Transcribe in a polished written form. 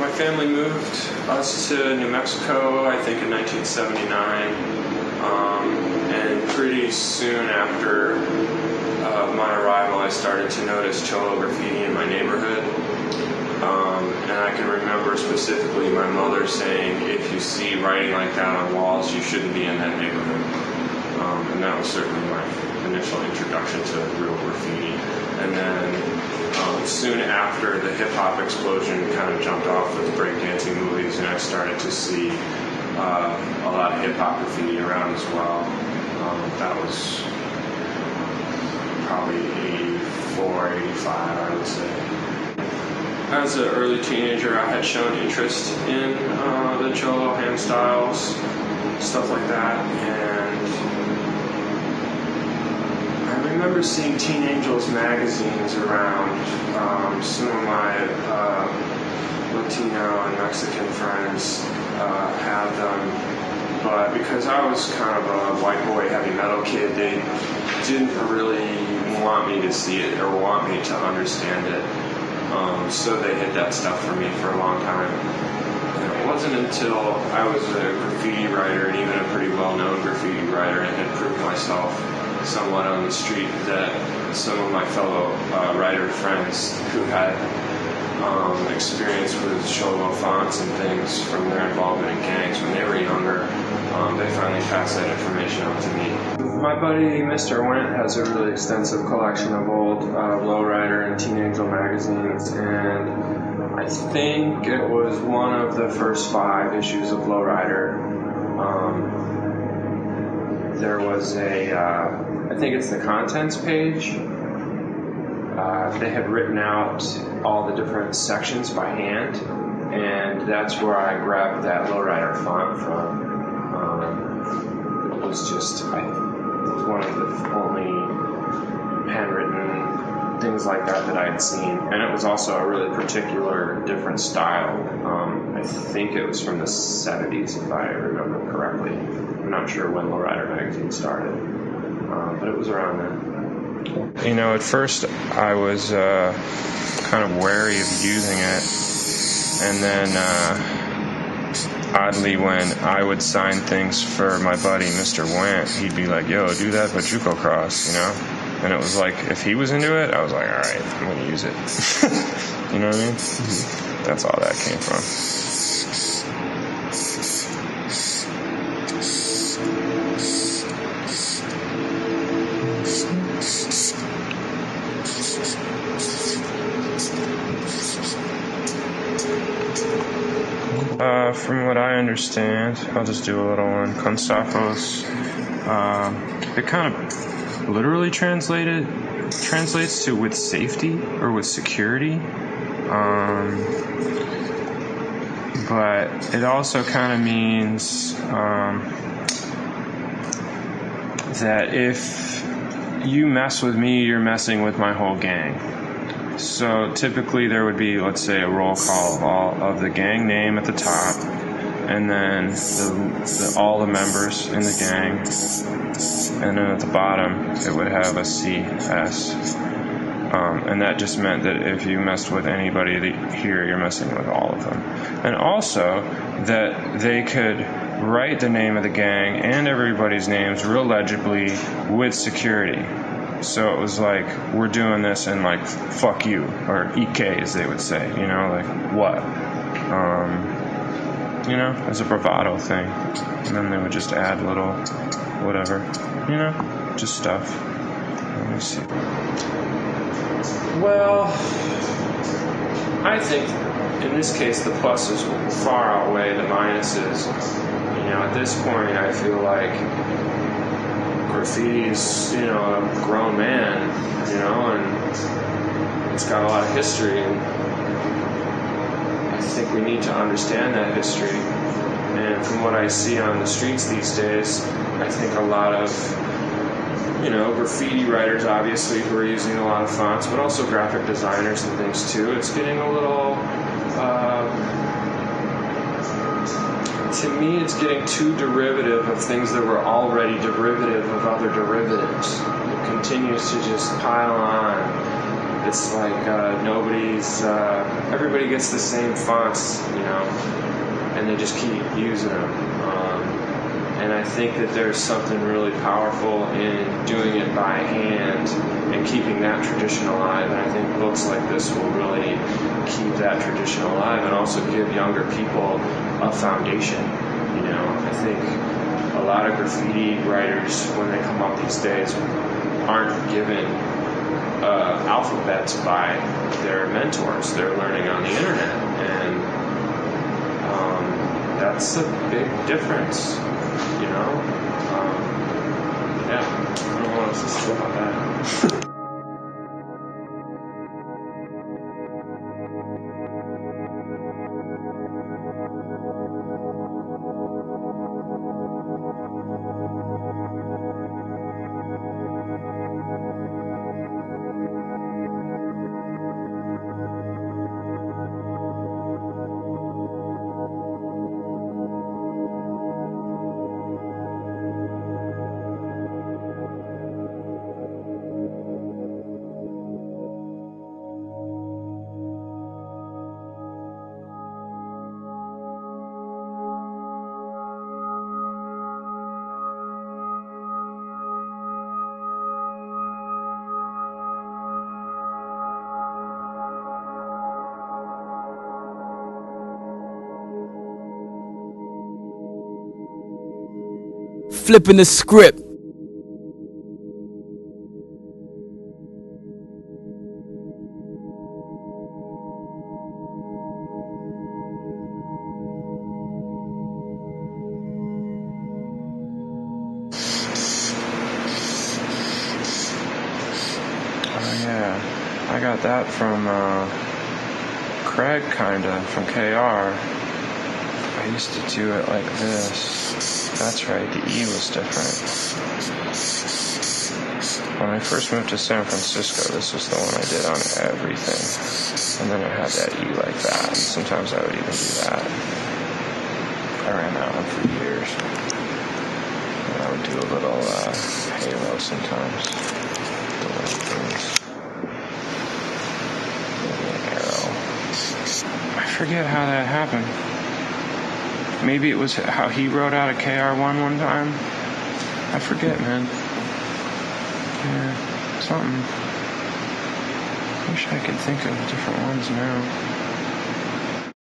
My family moved us to New Mexico, I think in 1979, and pretty soon after my arrival, I started to notice cholo graffiti in my neighborhood. And I can remember specifically my mother saying, if you see writing like that on walls, you shouldn't be in that neighborhood. And that was certainly my initial introduction to real graffiti. And then soon after, the hip-hop explosion kind of jumped off with breakdancing movies, and I started to see a lot of hip-hop graffiti around as well. That was probably 84, 85, I would say. As an early teenager, I had shown interest in the Giant-Handstyles, stuff like that, and I remember seeing Teen Angels magazines around. Some of my Latino and Mexican friends had them, but because I was kind of a white boy heavy metal kid, they didn't really want me to see it or want me to understand it. So they hid that stuff from me for a long time. And it wasn't until I was a graffiti writer, and even a pretty well-known graffiti writer, and had proved myself somewhat on the street, that some of my fellow writer friends who had experience with cholo fonts and things from their involvement in gangs when they were younger, they finally passed that information on to me. My buddy Mr. Went has a really extensive collection of old Lowrider and Teen Angel magazines, and I think it was one of the first 5 issues of Lowrider. There was I think it's the contents page. They had written out all the different sections by hand, and that's where I grabbed that Lowrider font from. It was just one of the only handwritten things like that I had seen, and it was also a really particular different style. I think it was from the 70s, if I remember correctly. I'm not sure when Lowrider magazine started, but it was around then. You know, at first I was kind of wary of using it, and then oddly, when I would sign things for my buddy Mr. Went, he'd be like, yo, do that Pachuco cross, you know? And it was like, if he was into it, I was like, alright, I'm going to use it. You know what I mean? Mm-hmm. That's all that came from. From what I understand, I'll just do a little one. Constafos, it kind of literally translates to with safety or with security, but it also kind of means that if you mess with me, you're messing with my whole gang. So typically there would be, let's say, a roll call of all of the gang name at the top, and then all the members in the gang, and then at the bottom it would have a CS, and that just meant that if you messed with anybody here, you're messing with all of them. And also that they could write the name of the gang and everybody's names real legibly with security. So it was like, we're doing this and like, fuck you, or EK as they would say, you know, like, what? You know, as a bravado thing. And then they would just add little, whatever, you know, just stuff. Let me see. Well, I think in this case the pluses far outweigh the minuses. You know, at this point I feel like graffiti's, you know, a grown man, you know, and it's got a lot of history, and I think we need to understand that history. And from what I see on the streets these days, I think a lot of, you know, graffiti writers, obviously, who are using a lot of fonts, but also graphic designers and things too, it's getting a little, to me, it's getting too derivative of things that were already derivative of other derivatives. It continues to just pile on. It's like nobody's everybody gets the same fonts, and they just keep using them. And I think that there's something really powerful in doing it by hand and keeping that tradition alive. And I think books like this will really keep that tradition alive and also give younger people a foundation. I think a lot of graffiti writers, when they come up these days, aren't given alphabets by their mentors. They're learning on the internet, and that's a big difference. Yeah, I don't know what else to say about that. Flipping the script. Oh yeah, I got that from Craig, kinda, from KR. I used to do it like this. That's right, the E was different. When I first moved to San Francisco, this was the one I did on everything. And then I had that E like that. And sometimes I would even do that. I ran that one for years. And I would do a little halo sometimes. The little things. Maybe an arrow. I forget how that happened. Maybe it was how he wrote out a KR1 one time. I forget, man. Yeah, something. Wish I could think of different ones now.